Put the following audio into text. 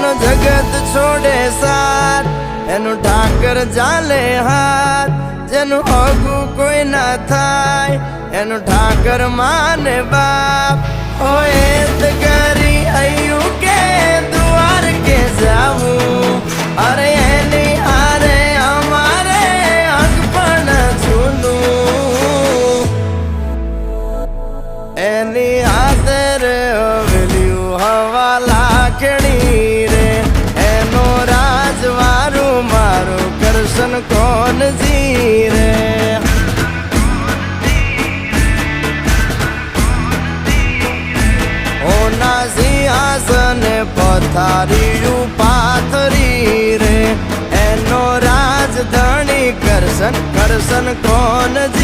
જેનો જગત છોડે સાથ એનું ઠાકર ચાલે હાથ, જેનું હગું કોઈ ના થાય એનું ઠાકર માને બાપ. હોય તો કરી આયું કે દ્વાર કે જાવું, અરે એની હારે અમારે હક પણ છૂનું. એની હાથર વેલ્યું હવા લાખણી રે, એનો રાજવારું મારું કરશન કોણ જી રે. ઓના સિંહાસન પથારીયું પાથરી રે, એનો રાજધણી કરશન કરશન કોણ જી